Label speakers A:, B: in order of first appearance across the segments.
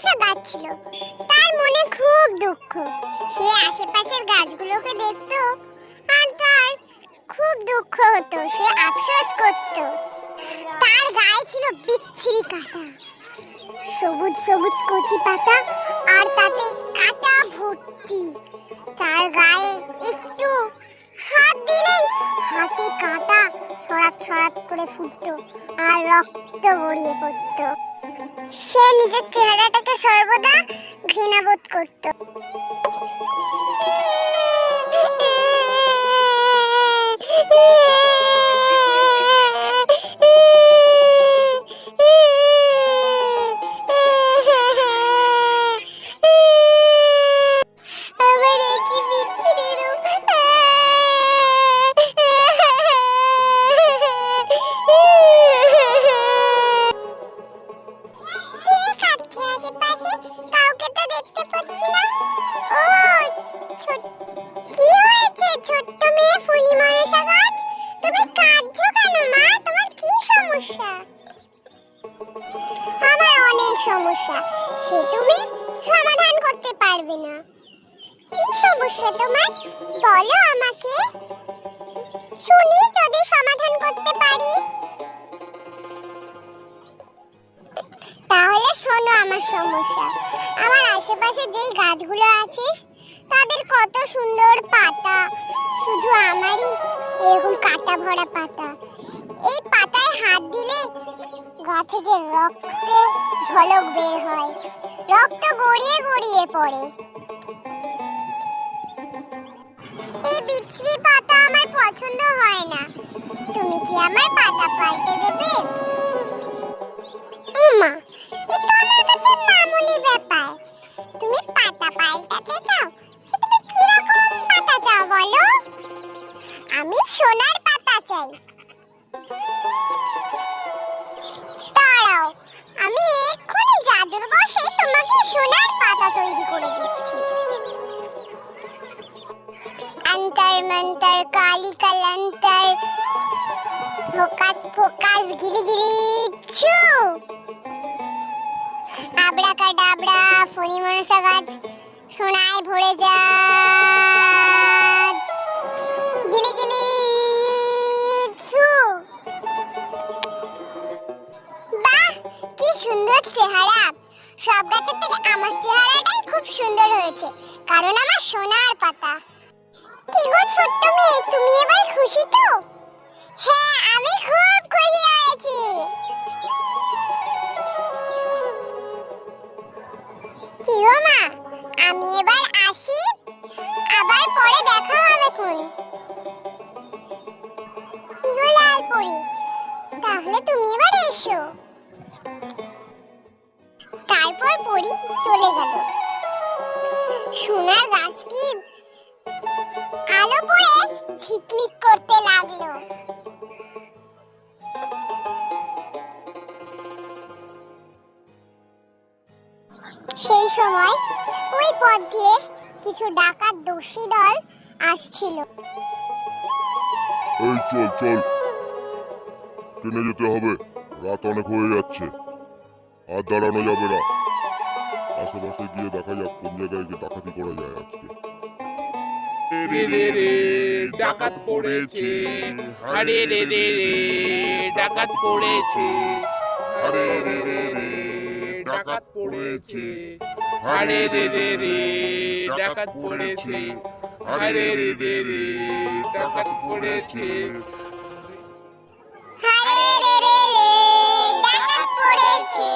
A: মনসা গাছ ছিল। তার মনে খুব দুঃখ। সে আশেপাশের গাছগুলোকে দেখতো আর তার খুব দুঃখ হতো। সে আফসোস করত। তার গায়ে ছিল বিচ্ছিরি কাঁটা, সবুজ সবুজ কচি পাতা, আর তাতে কাঁটা ভর্তি। তার গায়ে একটু হাত দিলেই হাতে কাঁটা ছড়াত ছড়াত করে ফুটতো আর রক্ত গড়িয়ে পড়তো। সে নিজের চেহারাটাকে সর্বদা ঘৃণাবোধ করত। সমস্যা, সে তুমি সমাধান করতে পারবে না। কি সমস্যা তোমার, বলো আমাকে, শুনি যদি সমাধান করতে পারি। তাহলে শোনো আমার সমস্যা। আমার আশেপাশে যেই গাছগুলো আছে তাদের কত সুন্দর পাতা, শুধু আমারই এরকম কাঁটা ভরা পাতা। এই পাতায় হাত দিলে গা থেকে রক্তে ঝলক বের হয়, রক্ত গড়িয়ে গড়িয়ে পড়ে। এই বিচ্ছিরি পাতা আমার পছন্দ হয় না। তুমি কি আমার পাতা পাল্টে দেবে? উমা, এটা আমার কাছে মামুলি ব্যাপার। তুমি পাতা পাল্টাতে চাও? তুমি কি রকম পাতা চাও বলো? আমি সোনার পাতা চাই। দাঁড়াও, আমি এক্ষুনি জাদুর বশে তোমাকে সোনার পাতা তৈরি করে দিচ্ছি। অন্তর মন্তর কালি কলন্তর, ফোকাস ফোকাস গিরি গিরি ছু। আবরাকাডাবরা, ফণি মনসা গাছ সোনায় ভরে যায়, গিলি গিলি ছু। বাহ, কি সুন্দর চেহারা! সব গাছের থেকে আমার চেহারাটাই খুব সুন্দর হয়েছে, কারণ আমার সোনার পাতা। কি গো ছোট্ট মেয়ে, তুমি এবার খুশি তো? হ্যাঁ, আমি খুব খুশি হয়েছি। কি গো মা, আমি এবার আসি, আবার পরে দেখা হবে কোন। কি গো লালপরি, তাহলে তুমি এবার এসো। তারপর পরি চলে গেল। সোনার গাছটি আলো পড়ে ঝিকমিক করতে লাগলো। সেই সময় ওই পথ দিয়ে কিছু ডাকাত দস্যি দল আসছিল।
B: এই চল চল, ট্রেনে যেতে হবে, রাত অনেক হয়ে যাচ্ছে, আর দাঁড়ানো যাবে না। আশেপাশে গিয়ে দেখা যাক কোন জায়গায় গিয়ে ডাকাতি করা যায় আজকে।
C: ডাকাত পড়েছে, আরে রে রে রে, ডাকাত পড়েছে, আরে রে রে রে, ডাকাত পড়েছে, আরে রে রে রে, ডাকাত পড়েছে, আরে রে রে রে, ডাকাত পড়েছে।
A: আরে রে রে রে, ডাকাত পড়েছে,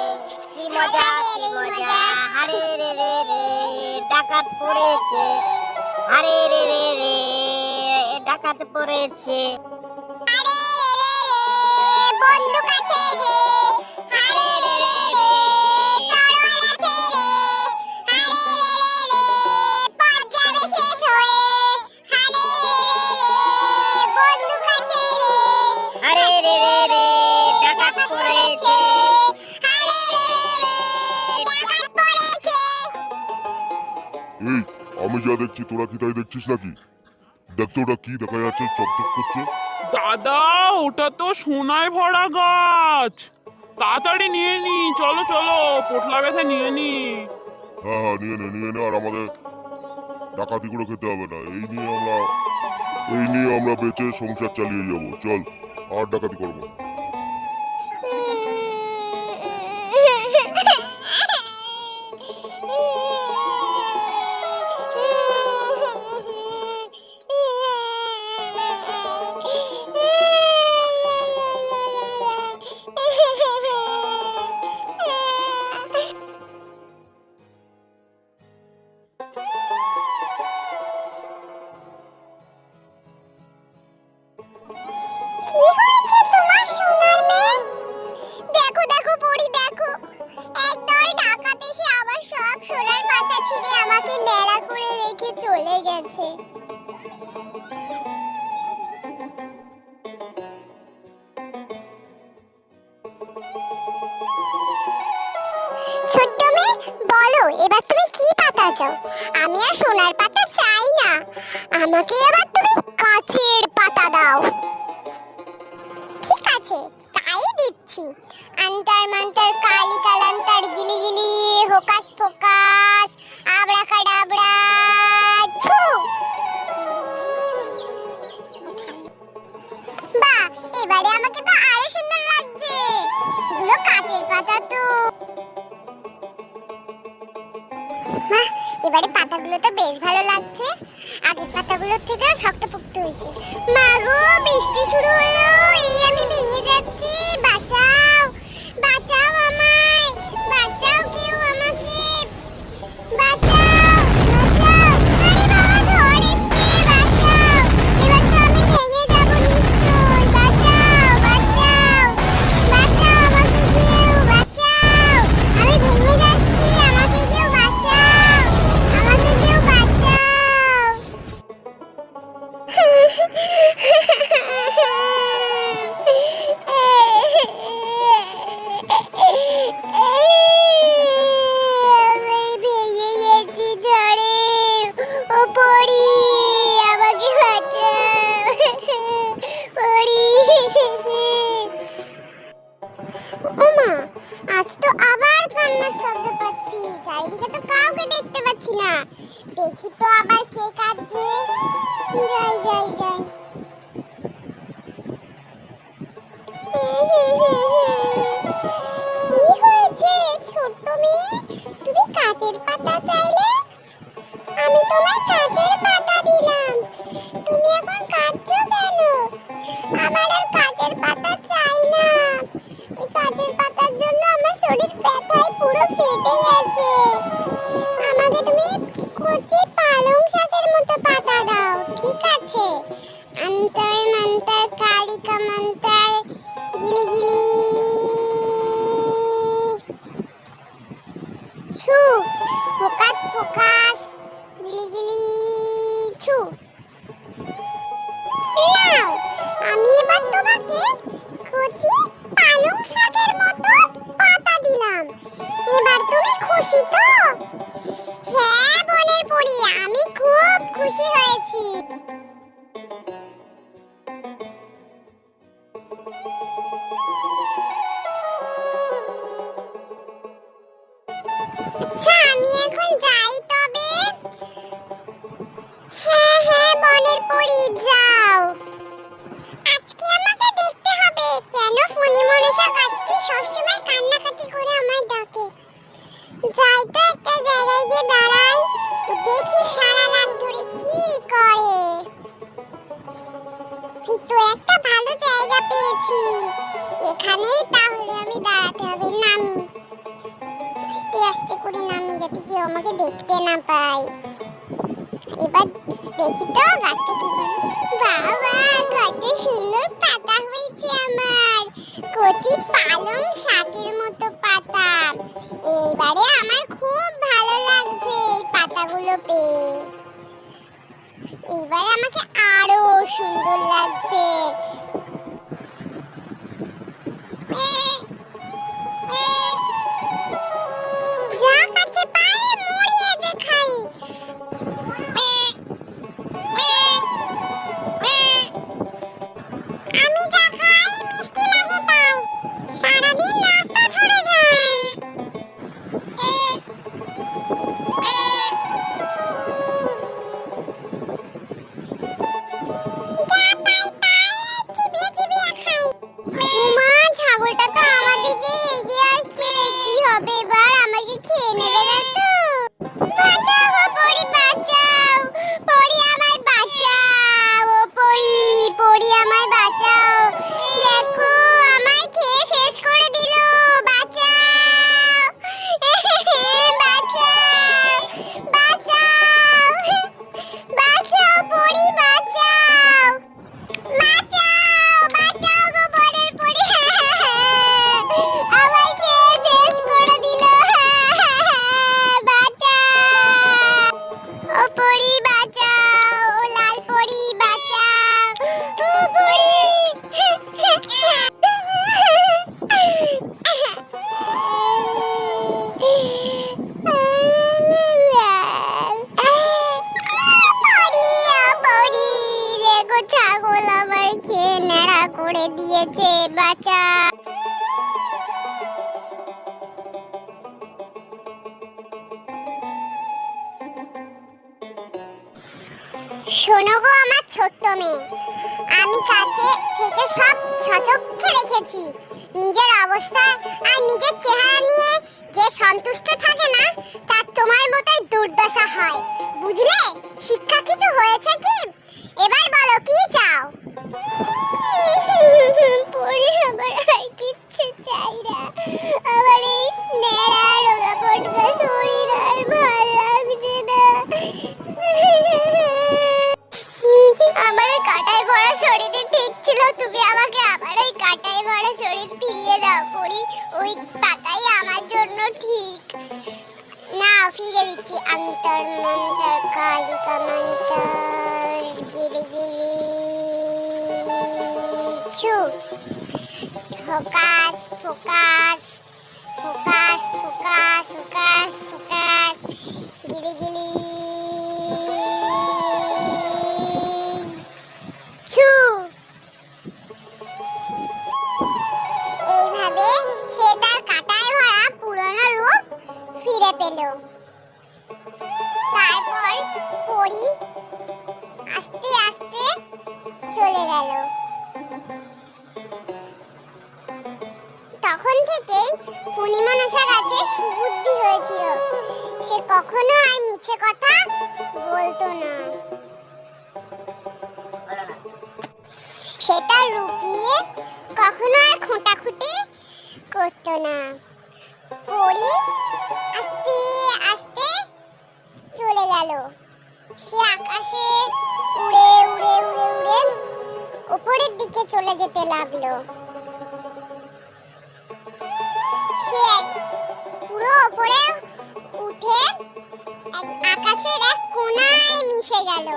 A: কি মজা কি মজা, আরে রে রে রে, ডাকাত পড়েছে, আরে রে রে রে, ডাকাত পড়েছে। আরে রে রে রে, বন্দুক আছে রে, আরে রে রে রে, তরোয়াল আছে রে, আরে রে রে রে, পথ যাবে শেষ হয়ে, আরে রে রে রে, বন্দুক আছে রে, আরে রে রে রে, ডাকাত পড়েছে, আরে রে রে রে, ডাকাত পড়েছে।
B: এই, আমি যা দেখছি তোরা কি তাই দেখছিস নাকি? দেখতো ওটা কি দেখা যাচ্ছে চকচক করছে?
C: দাদা, ওটা তো সোনায় ভরা গাছ। তাড়াতাড়ি নিয়ে নি, চলো চলো, পোটলা ব্যথা নিয়ে নি।
B: হ্যাঁ হ্যাঁ, নিয়ে নে। আর আমাদের ডাকাতি করে খেতে হবে না। এই নিয়ে আমরা বেঁচে সংসার চালিয়ে যাব। চল, আর ডাকাতি করবো না।
A: কি হয়েছে তোমার সোনার মেয়ে? দেখো দেখো পরি, দেখো একদল ডাকাত এসে আমার সব সোনার পাতা ছিঁড়ে আমাকে ন্যাড়া করে রেখে চলে গেছে। ছোট্ট মেয়ে, বলো এবার তুমি কি পাতা চাও? আমি আর সোনার পাতা চাই না, আমাকে এবার তুমি কাচের পাতা দাও। ঠিক আছে, তাই দিচ্ছি। আন্তর মন্তর কালি কালান্তর গিলি গিলি হোকাস পোকাস আবরাকাডাবরা ছু। বাহ, এবারে আমাকে তো আরো সুন্দর লাগছে। এগুলো কাচের পাতা তো। বাহ, এবারে পাতাগুলো তো বেশ ভালো লাগছে। আগের পাতাগুলোর থেকেও শক্তপোক্ত হয়েছে। মা গো, বৃষ্টি শুরু হলো, এই আমি ভেঙে যাচ্ছি। বাঁচাও বাঁচাও আমায়, বাঁচাও কেউ আমাকে, বাঁচাও বাঁচাও। আরে বাবা, ঝড় এসছে, বাঁচাও। এবার তো আমি ভেঙে যাব নিশ্চয়ই। বাঁচাও বাঁচাও বাঁচাও, আমাকে কেউ বাঁচাও। আমি ভেঙে যাচ্ছি, আমাকে কেউ বাঁচাও, আমাকে কেউ বাঁচাও। আমি ভেঙে গেছি ঝড়ে। ও পড়ি, আমাকে বাঁচাও পড়ি। ওমা, আজ তো আবার কান্নার শব্দ পাচ্ছি। চারিদিকে তো কাউকে দেখতে পাচ্ছি না। দেখি তো আবার কে কাঁদছে। যাই যাই যাই। কি হয়েছে ছোট্ট মেয়ে, তুমি কাচের পাতা চাইলে? আমি তোমায় কাচের পাতা দিলাম, তুমি এখন কাঁদছো কেন? আমার আর কাচের পাতা চাই না। ওই কাচের পাতার জন্য আমার শরীর ব্যথায় পুরো ফেটে গেছে। আমাকে তুমি কচি পালং শাকের মতো পাতা দাও, ঠিক আছে? অন্তর মন্তর কালিকা মন্তর গিলি গিলি ছু ফোকাস ফোকাস গিলি গিলি ছু। নাও, আমি এবার তোমাকে কচি পালং শাকের মতো পাতা দিলাম। এবার তুমি খুশি তো? হ্যাঁ বনের পরি, আমি খুব খুশি হয়েছি। আচ্ছা, আমি এখন যাই তবে। হ্যাঁ হ্যাঁ বনের পরি, যাও। আজকে আমাকে দেখতে হবে কেন ফণি মনসা গাছটি সবসময় কান্নাকাটি করে আমায় ডাকে। যাই তো একটা জায়গায় গিয়ে দাঁড়াই, দেখি সারা রাত ধরে কি করে। এই তো একটা ভালো জায়গা পেয়েছি, এখানেই তাহলে আমি দাঁড়াতে হবে। নামি, আস্তে আস্তে করে নামি, যাতে কেউ আমাকে দেখতে না পায়। এবার দেখি তো গাছটা কি করে। বাবা, কত সুন্দর পাতা হয়েছে আমার, কচি পালং শাকের মতো পাতা। এইবারে আমার খুব ভালো লাগছে এই পাতাগুলো পেয়ে। এইবারে আমাকে আরো সুন্দর লাগছে। যা কাছে পাই মুড়িয়ে যে খাই। আমি যা খাই মিষ্টি লাগে তাই। সারাদিন নাস্তা শোনো গো আমার ছোট্ট মেয়ে, আমি কাছে থেকে সব সচক্ষে দেখেছি। নিজের অবস্থা আর নিজের চেহারা নিয়ে যে সন্তুষ্ট থাকে না, তার তোমার মতোই দুর্দশা হয়। বুঝলে? শিক্ষা কিছু হয়েছে কি? এবার বলো কি চাও? পড়ি আমার আর কিচ্ছু চাই না। আমার এই স্নেহা রোগা পটকা শরীর আর ভাল লাগছে না। আমার ওই কাটায় ভরা শরীরই ঠিক ছিল। তুমি আমাকে আবার ওই কাটায় ভরা শরীর ফিরিয়ে দাও পড়ি। ওই পাতাই আমার জন্য ঠিক। না, ফিরে দিচ্ছি। অন্তর মন্তর কালিকা মন্তর গিরি গিরি ছু। Focus focus focus focus focus focus গিলি গিলি ছু। এইভাবে সে তার কাঁটায় ভরা পুরনো রূপ ফিরে পেল। তারপর পরি আস্তে আস্তে চলে গেল। তখন থেকেই পূর্ণিমনসার কাছে সুবুদ্ধি হয়েছিল। সে কখনো আর মিছে কথা বলতো না। সে তার রূপ নিয়ে কখনো আর খোঁটাখুটি করতো না। পরি আস্তে আস্তে চলে গেল। সে আকাশে উড়ে উড়ে উড়ে উড়ে উপরের দিকে চলে যেতে লাগলো। সে পুরো উপরে উঠে আকাশের এক কোণায় মিশে গেল।